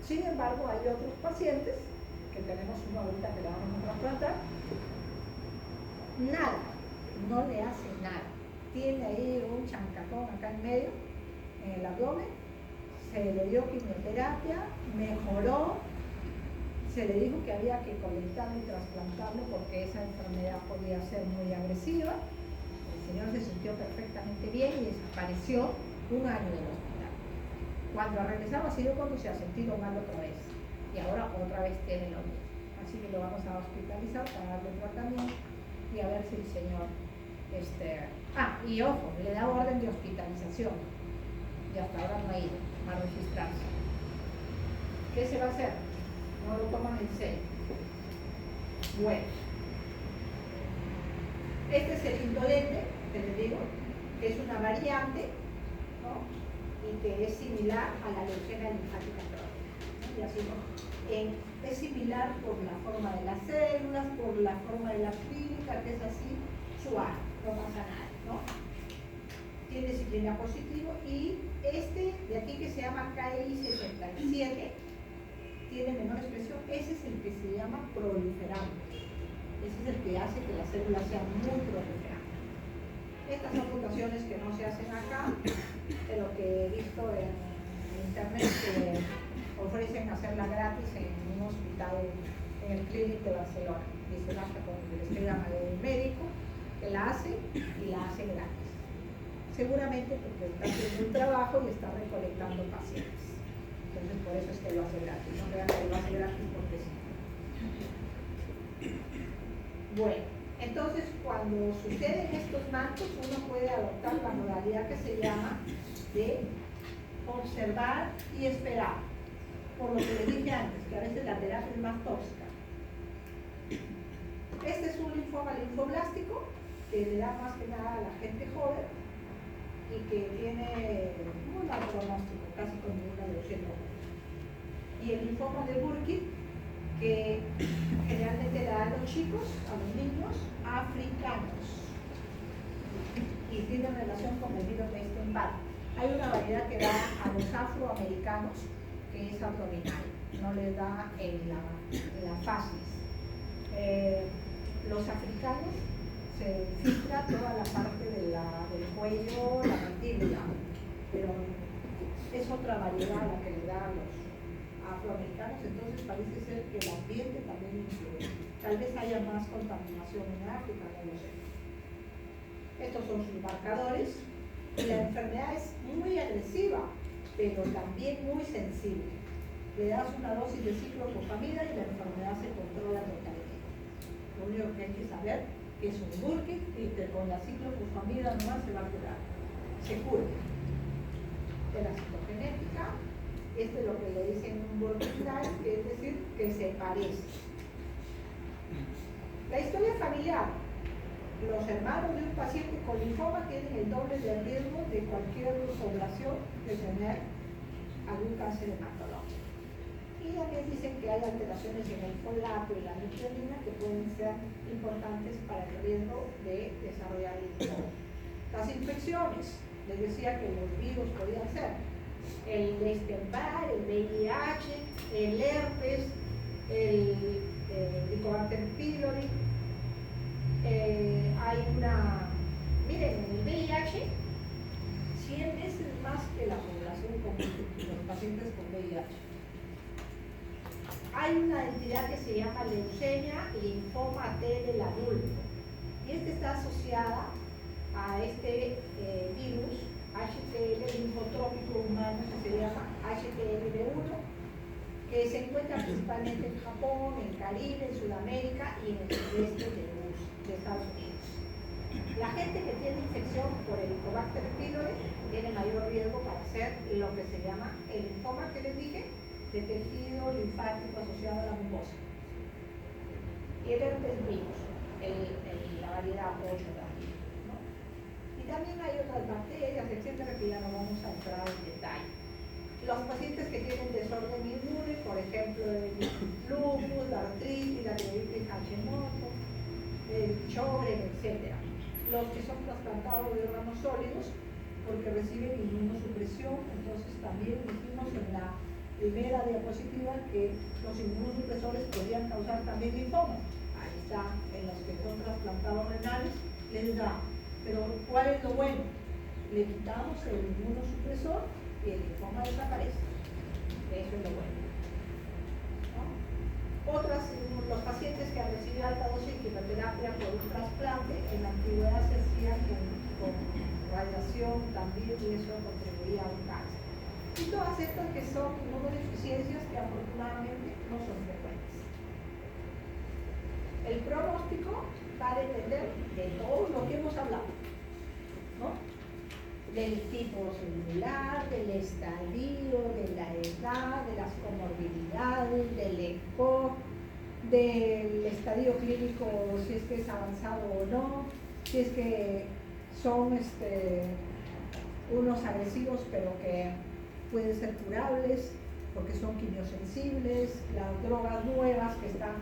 S2: Sin embargo, hay otros pacientes, que tenemos uno ahorita que le vamos a trasplantar, nada, no le hace nada. Tiene ahí un chancacón acá en medio, en el abdomen, se le dio quimioterapia, mejoró, se le dijo que había que colectarlo y trasplantarlo porque esa enfermedad podía ser muy agresiva. El señor se sintió perfectamente bien y desapareció 1 año del hospital. Cuando ha regresado ha sido cuando se ha sentido mal otra vez y ahora otra vez tiene lo mismo. Así que lo vamos a hospitalizar para darle tratamiento y a ver si el señor y ojo, le da orden de hospitalización y hasta ahora no ha ido a registrarse. ¿Qué se va a hacer? No lo toman en serio. Bueno, este es el indolente, que les digo, que es una variante, ¿no?, y que es similar a la leucemia linfática crónica, ¿no? Y así, es similar por la forma de las células, por la forma de la clínica, que es así suave, no pasa nada, ¿no? Tiene ciclina positivo y este de aquí que se llama KI67 tiene menor expresión. Ese es el que se llama proliferante. Ese es el que hace que las células sean muy proliferantes. Estas son mutaciones que no se hacen acá, pero que he visto en internet que ofrecen hacerla gratis en un hospital, en el Clínic de Barcelona. Dice basta con que le escriban al médico que la hace y la hace gratis. Seguramente porque está haciendo un trabajo y está recolectando pacientes. Entonces por eso es que lo hace gratis. No crean que lo hace gratis porque sí. Bueno, entonces cuando suceden estos marcos uno puede adoptar la modalidad que se llama de observar y esperar. Por lo que les dije antes, que a veces la terapia es más tóxica. Este es un linfoma linfoblástico que le da más que nada a la gente joven y que tiene muy mal pronóstico, casi como una leucemia. Y el linfoma de Burkitt, que generalmente da a los chicos, a los niños africanos, y tiene relación con el virus de Epstein-Barr. Hay una variedad que da a los afroamericanos, que es abdominal, no les da en la facies. Los africanos se filtra toda la parte del cuello, la mandíbula, pero es otra variedad la que le da a los afroamericanos, entonces parece ser que el ambiente también influye. Tal vez haya más contaminación en África, no lo sé. Estos son sus marcadores y la enfermedad es muy agresiva, pero también muy sensible. Le das una dosis de ciclophosphamida y la enfermedad se controla totalmente. Lo único que hay que saber que es un Burkitt y que con la ciclophosphamida nomás se va a curar. Se cura. De la citogenética, esto es lo que le dicen un Burkitt-like, que es decir, que se parece. La historia familiar. Los hermanos de un paciente con linfoma tienen el doble de riesgo de cualquier población de tener algún cáncer hematológico.
S3: Y también dicen que hay alteraciones en el folato y la nucleolina que pueden ser importantes para el riesgo de desarrollar linfoma. Las infecciones, les decía que los virus podían ser el Epstein-Barr, el VIH, el herpes, el Helicobacter pylori. Hay una, miren, el VIH 100 veces más que la población común, los pacientes con VIH. Hay una entidad que se llama leucemia linfoma T del adulto, y esta está asociada a este virus HTL linfotrópico humano que se llama HTLV1, que se encuentra principalmente en Japón, en Caribe, en Sudamérica y en el sudeste de Estados Unidos. La gente que tiene infección por el Helicobacter pylori tiene mayor riesgo para hacer lo que se llama el linfoma que les dije, de tejido linfático asociado a la mucosa. Y el herpes virus, la variedad 8 también, ¿no? Y también hay otras bacterias, etcétera, que ya no vamos a entrar en detalle. Los pacientes que tienen desorden inmune, por ejemplo, el lupus, la artritis, la tiroides Hashimoto, el Sjögren, etcétera. Los que son trasplantados de órganos sólidos, porque reciben inmunosupresión, entonces también dijimos en la primera diapositiva que los inmunosupresores podrían causar también linfoma. Ahí está, en los que son trasplantados renales, les da. Pero ¿cuál es lo bueno? Le quitamos el inmunosupresor y el linfoma desaparece. Eso es lo bueno, ¿no? Los pacientes que han recibido alta dosis de quimioterapia por un trasplante, en la antigüedad se hacían con radiación también, y eso contribuía a un cáncer. Y todas estas que son inmunodeficiencias que afortunadamente no son frecuentes. El pronóstico va a depender de todo lo que hemos hablado, ¿no? Del tipo celular, del estadio, de la edad, de las comorbilidades, del ECOG, del estadio clínico, si es que es avanzado o no, si es que son unos agresivos pero que pueden ser curables porque son quimiosensibles, las drogas nuevas que están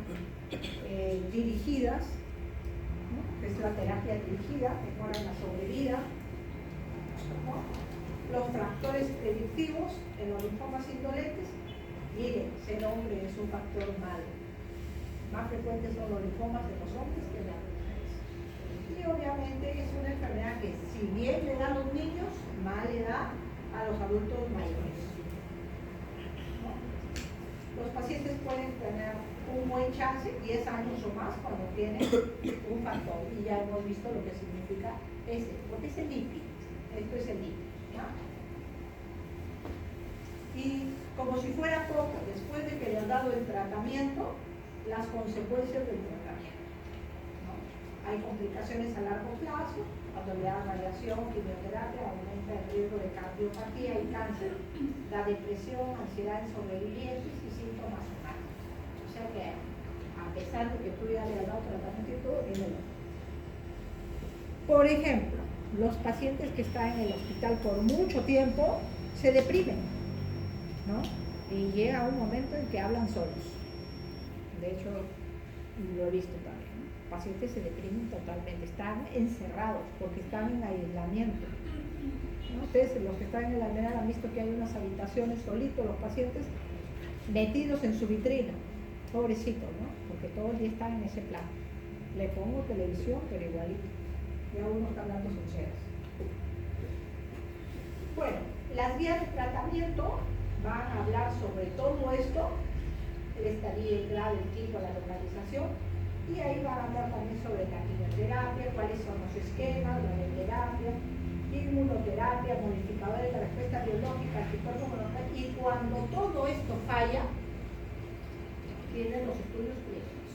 S3: dirigidas, ¿no? Que es la terapia dirigida, mejoran la sobrevida, ¿no? Los factores predictivos en los linfomas indolentes, miren, ese nombre es un factor malo. Más frecuentes son los linfomas de los hombres que de las mujeres. Y obviamente es una enfermedad que, si bien le da a los niños, mal le da a los adultos mayores, ¿no? Los pacientes pueden tener un buen chance, 10 años o más, cuando tienen un factor, y ya hemos visto lo que significa porque es el IPI. Esto es el IPI, ¿ya? Y como si fuera poco, después de que le han dado el tratamiento, las consecuencias del tratamiento, ¿no? Hay complicaciones a largo plazo, cuando le dan radiación, quimioterapia, aumenta el riesgo de cardiopatía y cáncer, la depresión, ansiedad en sobrevivientes y síntomas somáticos. O sea que, a pesar de que tú ya le has dado tratamiento y todo, viene. Por ejemplo, los pacientes que están en el hospital por mucho tiempo se deprimen, ¿no? Y llega un momento en que hablan solos. De hecho, lo he visto también, ¿no? Pacientes se deprimen totalmente, están encerrados porque están en aislamiento, ¿no? Ustedes, los que están en el almendral, han visto que hay unas habitaciones solitos, los pacientes metidos en su vitrina, pobrecitos, ¿no? Porque todo el día están en ese plan. Le pongo televisión, pero igualito. Ya uno está hablando sinceras. Bueno, las vías de tratamiento van a hablar sobre todo esto, el estadio, el grado, el tipo, la localización, y ahí van a hablar también sobre la quimioterapia, cuáles son los esquemas, la radioterapia, inmunoterapia, modificadores de respuesta biológica, anticuerpos monoclonales, y cuando todo esto falla, vienen los estudios clínicos.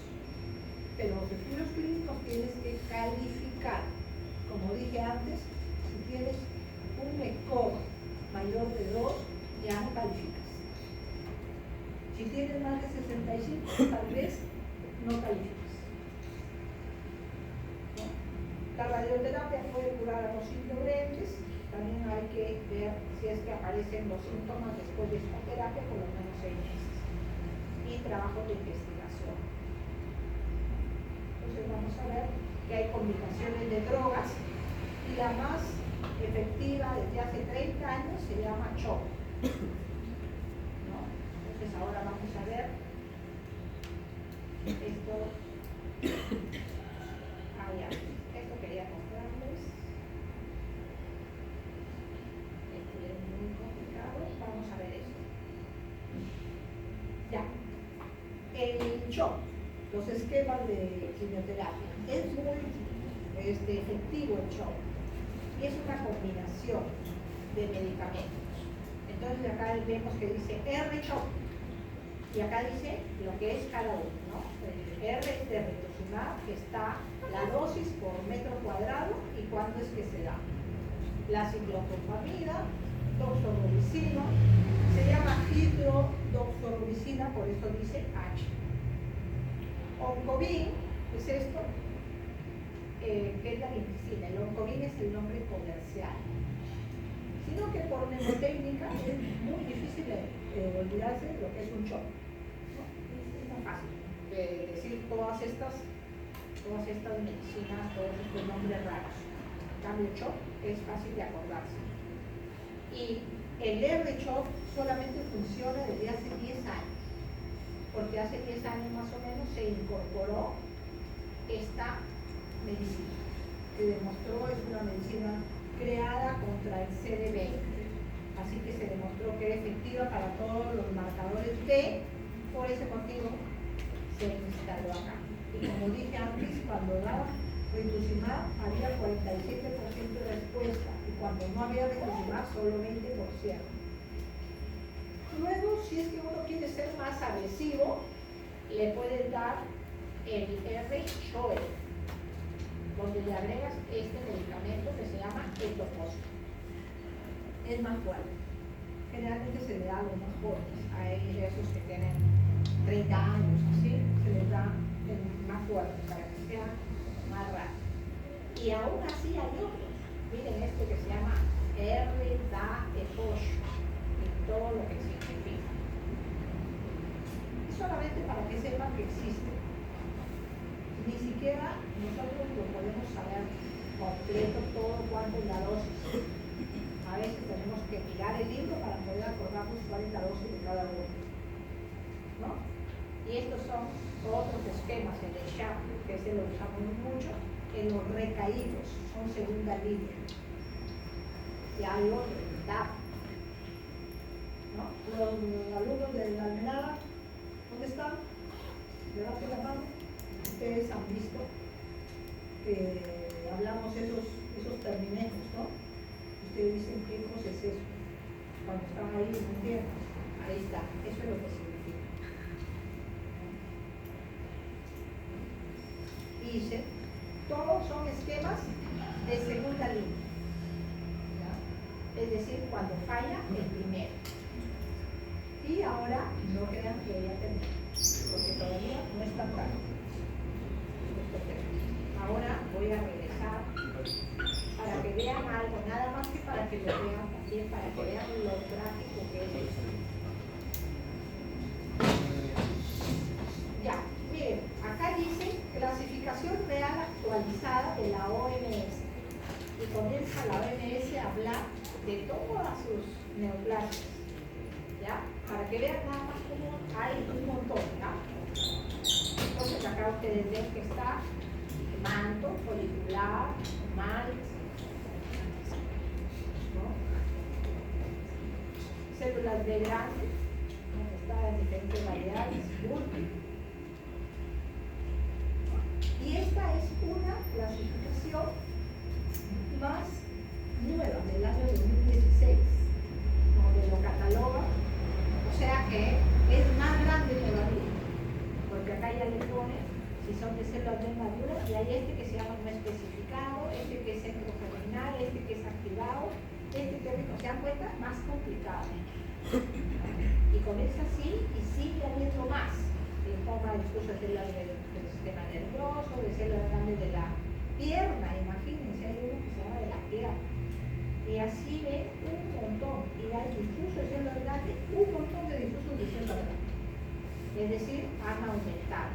S3: Pero los estudios clínicos tienes que calificar. Como dije antes, si tienes un ECOG mayor de 2, ya no calificas. Si tienes más de 65, tal vez no calificas, ¿no? La radioterapia puede curar a los indolentes. También hay que ver si es que aparecen los síntomas después de esta terapia, por lo menos 6 meses. y trabajos de investigación. Entonces vamos a ver que hay combinaciones de drogas y la más efectiva desde hace 30 años se llama CHOP. ¿No? Entonces ahora vamos a ver esto. Esto quería mostrarles. Esto es muy complicado. Vamos a ver esto. Ya. El CHOP, los esquemas de quimioterapia, es muy efectivo el CHOP y es una combinación de medicamentos. Entonces acá vemos que dice R-CHOP y acá dice lo que es cada uno, ¿no? El R es de rituximab, que está la dosis por metro cuadrado y cuándo es que se da. La ciclophosphamida, doxorubicina, se llama hidrodoxorubicina, por eso dice H. Oncovin es esto, que es la vincicina. El Oncovin es el nombre comercial. Sino que por mnemotécnica es muy difícil olvidarse de lo que es un CHOP. ¿No? Es muy fácil de decir todas estas medicinas, todos estos nombres raros. En cambio, CHOP es fácil de acordarse. Y el R-CHOP solamente funciona desde hace 10 años. Porque hace 10 años más o menos se incorporó esta medicina, que demostró es una medicina creada contra el CD20, así que se demostró que era efectiva para todos los marcadores B, por ese motivo se instaló acá. Y como dije antes, cuando daba rituximab había 47% de respuesta, y cuando no había rituximab solo 20%. Luego, si es que uno quiere ser más agresivo, le puedes dar el R-CHOE, donde le agregas este medicamento que se llama etoposide. Es más fuerte. Generalmente se le da a los más jóvenes, a esos que tienen 30 años, así, se les da el más fuerte para que sea más rápido. Y aún así hay otros. Miren este que se llama R-DA-EPOSH, y todo lo que significa. Y solamente para que sepan que existe. Ni siquiera nosotros lo podemos saber completo todo cuánto es la dosis. A veces tenemos que mirar el libro para poder acordarnos cuál es la dosis de cada uno, ¿no? Y estos son otros esquemas, el de SHAP, que ese lo usamos mucho, en los recaídos, son segunda línea. Y hay otro, el DAP, ¿no? Los alumnos de la Almenara, ¿dónde están? Levante la mano. Ustedes han visto que hablamos esos terminejos, ¿no? Ustedes dicen qué cosa es eso. Cuando están ahí no entienden. Ahí está, eso es lo que significa. Y dice, todos son esquemas de segunda línea. ¿Ya? Es decir, cuando falla el primero. Y ahora no crean que ya terminé, porque todavía no está claro. Ahora voy a regresar para que vean algo, nada más que para que lo vean también, para que vean lo trágico que es esto. Ya, miren, acá dice clasificación real actualizada de la OMS. Y comienza la OMS a hablar de todas sus neoplasias. ¿Ya? Para que vean nada más cómo hay un montón, ¿ya? Entonces acá ustedes ven que está manto, folicular, mal, ¿no? Células B grandes, ¿no? Está en diferentes variedades, multi. Y esta es una clasificación más nueva del año 2016, donde lo cataloga, o sea que es más grande todavía, porque acá ya le pone si son de células bien maduras, y hay este que se llama no especificado, este que es centrogerminal, este que es activado, este que se dan cuenta, más complicado. Y comienza así y sigue habiendo más. En forma incluso de células del sistema nervioso, de células grandes de la pierna, imagínense, hay uno que se llama de la pierna. Y así ven un montón, y hay difusos de células grandes, un montón de difusos de células grandes. es decir, han aumentado.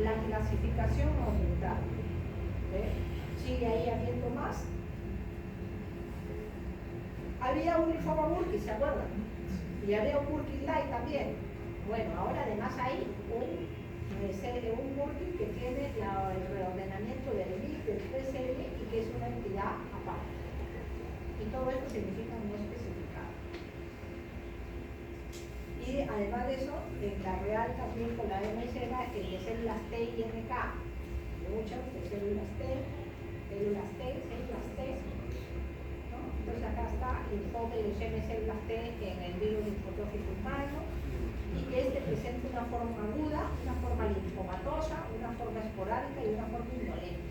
S3: La clasificación ha aumentado. Sigue ahí habiendo más. Había un linfoma Burkitt, ¿se acuerdan? Y había un Burkitt Light también. Bueno, ahora además hay un Burkitt que tiene el reordenamiento del MIC, del PCL y que es una entidad aparte. Y todo esto significa no especificado. Y además de eso, en la Real también con la MS era el de células T y NK. Muchas de células T, células T, ¿no? Entonces acá está el enfoque de células T en el virus linfotrófico humano y que este presenta una forma aguda, una forma linfomatosa, una forma esporádica y una forma indolente.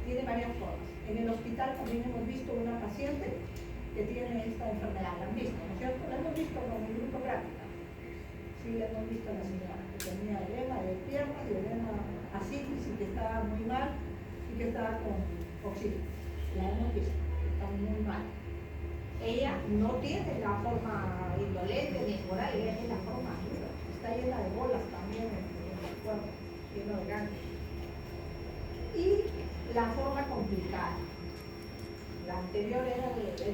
S3: Tiene varias formas. En el hospital también hemos visto una paciente que tiene esta enfermedad, la han visto, ¿no es cierto? La hemos visto con el grupo práctica. Sí, la hemos visto a la señora que tenía edema de piernas y edema asitis y que estaba muy mal y que estaba con oxígeno. La hemos visto, está muy mal. Ella no tiene la forma indolente ni esporal, ella tiene la forma aguda. Está llena de bolas también en el cuerpo, lleno de ganglios. Y la forma complicada. La anterior es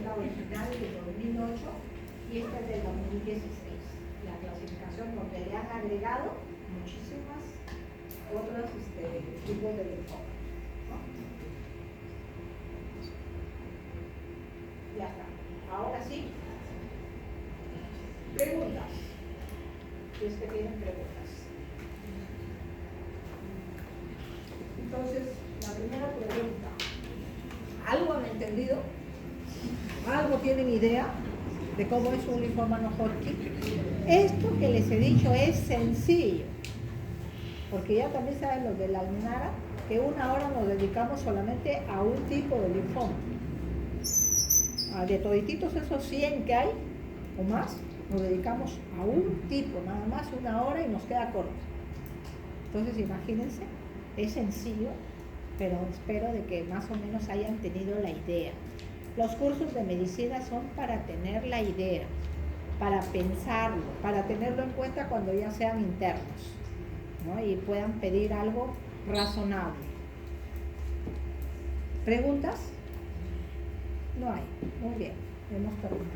S3: la original del 2008 y esta es del 2016. La clasificación donde le han agregado muchísimas otros tipos de linfoma, ¿no? Ya está. Ahora sí. Preguntas. Si es que tienen preguntas. Entonces, la primera pregunta. ¿Algo han entendido? ¿Algo tienen idea de cómo es un linfoma no Hodgkin? Esto que les he dicho es sencillo, porque ya también saben los de la Almenara que una hora nos dedicamos solamente a un tipo de linfoma. De todititos esos 100 que hay o más, nos dedicamos a un tipo, nada más una hora y nos queda corto. Entonces imagínense, es sencillo, pero espero de que más o menos hayan tenido la idea. Los cursos de medicina son para tener la idea, para pensarlo, para tenerlo en cuenta cuando ya sean internos, ¿no? Y puedan pedir algo razonable. ¿Preguntas? No hay. Muy bien, hemos terminado.